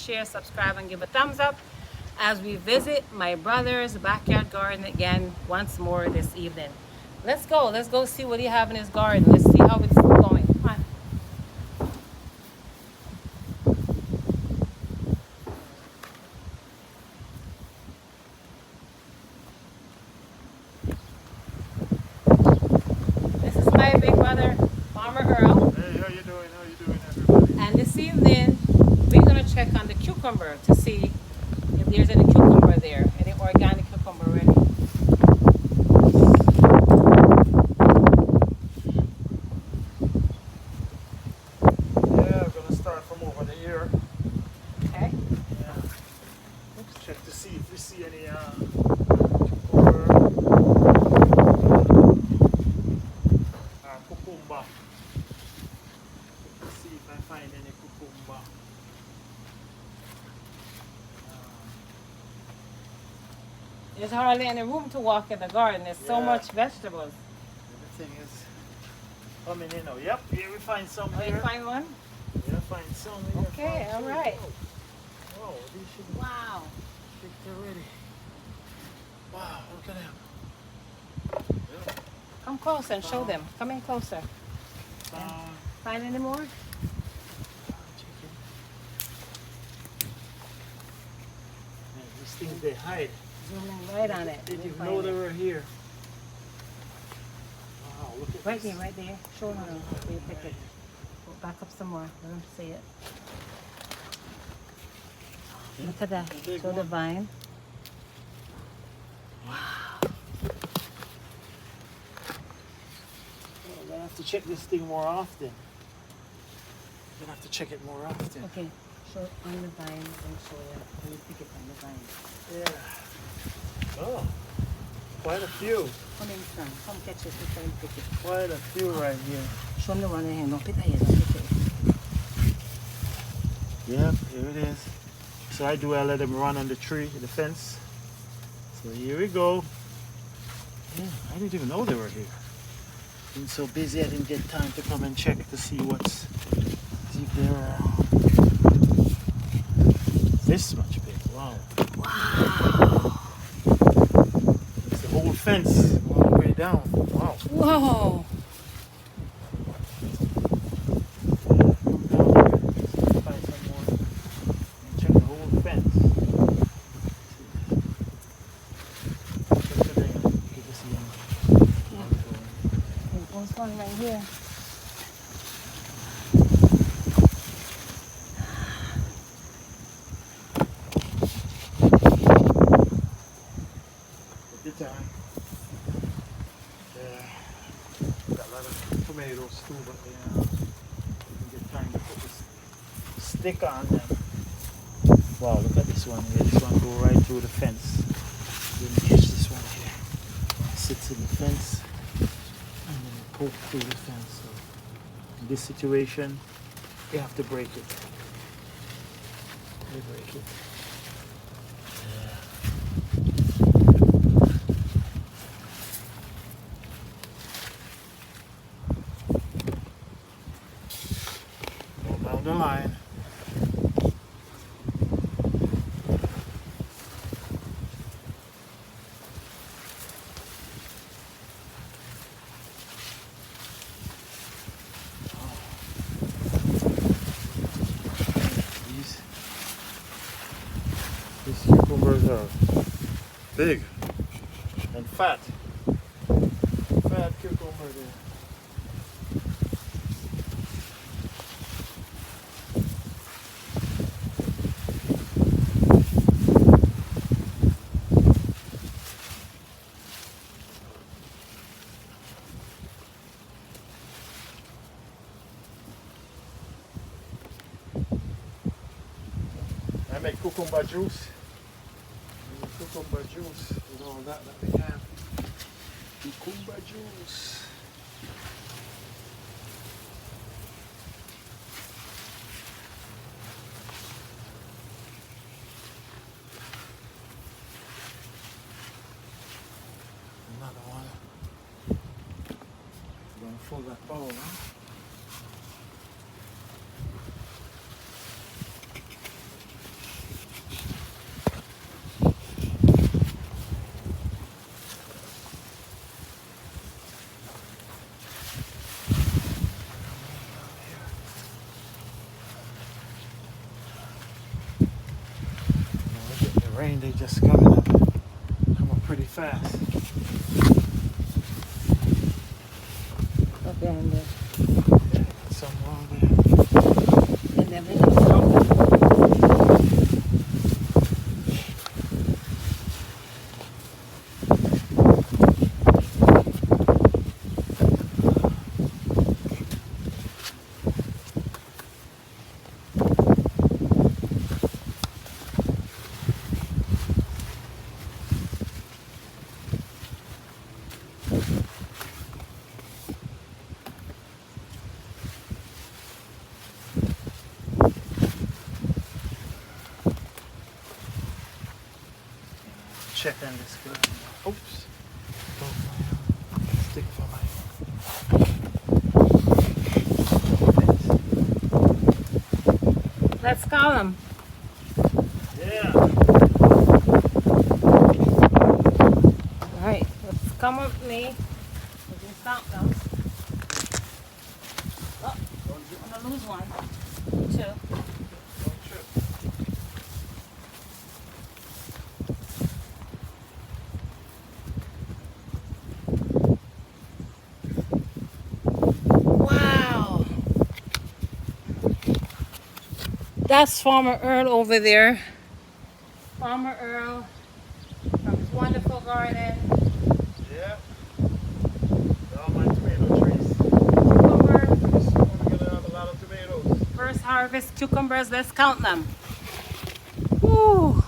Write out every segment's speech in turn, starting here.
share, subscribe, and give a thumbs up as we visit my brother's backyard garden again once more this evening. Let's go. Let's go see what he have in his garden. Let's see how it's going. Come on. This is my big brother, Farmer Earl. Hey, how you doing? How you doing, everybody? And this evening, we're going to check on the cucumber to see if there's any cucumber there, any organic cucumber ready. Yeah, I'm gonna start from over here. Okay. Yeah. Let's check to see if we see any cucumber. Cucumber. Let's see if I find any cucumber. There's hardly any room to walk in the garden. There's so Yeah. much vegetables. Everything is coming in now. Yep, here we find some Oh, you here. find one? Yeah, find some here. Okay, Found two. alright. Wow, these should be Wow. picked already. Wow, look at them. Yeah. Come closer and show them. Come in closer. Find any more? Chicken. Man, these things they hide. Zoom in right on it. They Let me didn't find know it. they were here. Wow, look at Right this. there, right there. Show them where you pick it. Go back up some more. Let them see it. Look at that. The big Show the one. vine. Oh, we're gonna have to check this thing more often. We're gonna have to check it more often. Okay. Show it on the vine and show you where you pick it on the vine. Yeah. Oh, quite a few. Come in, son. Come catch it before you pick it. Quite a few right here. Show them the one in here. Don't pick that here. Don't pick it. Yep, here it is. So I let them run on the tree, the fence. So here we go. Yeah, I didn't even know they were here. Been so busy I didn't get time to come and check to see see if they're this much big. Wow. Wow. It's the whole fence all the way down. Wow. Whoa. Find some more. And check the whole fence. Check the thing. You can see them. There's one right here. Good time. Yeah. Got a lot of tomatoes too, but didn't get time to put this stick on them. Wow, look at this one here. This one go right through the fence. Then catch this one here. Sits in the fence and then it poke through the fence. So in this situation, you have to break it. You break it. Go down the line. These cucumbers are big and fat. Fat cucumber there. I make cucumber juice. Cucumber juice with all that we have. Cucumber juice. Another one. We're gonna fill that bowl, huh? rain, they just coming up pretty fast. Up there and there. Yeah, some wrong there. And then we go. Check on this good. Oops. Stick for my. Let's call them. Yeah. All right, let's come with me. We can count them. Oh, I'm gonna lose one. Two. Wow. That's Farmer Earl over there. Farmer Earl from his wonderful garden. Yeah. All my tomato trees. Cucumber. Soon we're gonna have a lot of tomatoes. First harvest cucumbers. Let's count them. Woo.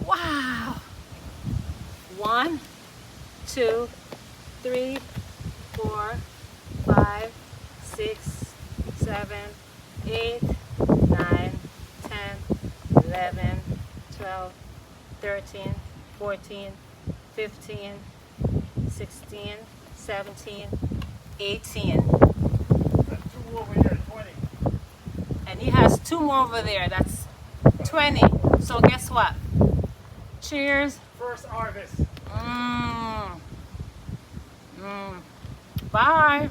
Wow. 1, 2, 3, 4, 5, 6, 7, 8, 9, 10, 11, 12, 13, 14, 15, 16, 17, 18. And 2 over here, 20. And he has 2 more over there. That's 20. So guess what? Cheers. First harvest. Bye.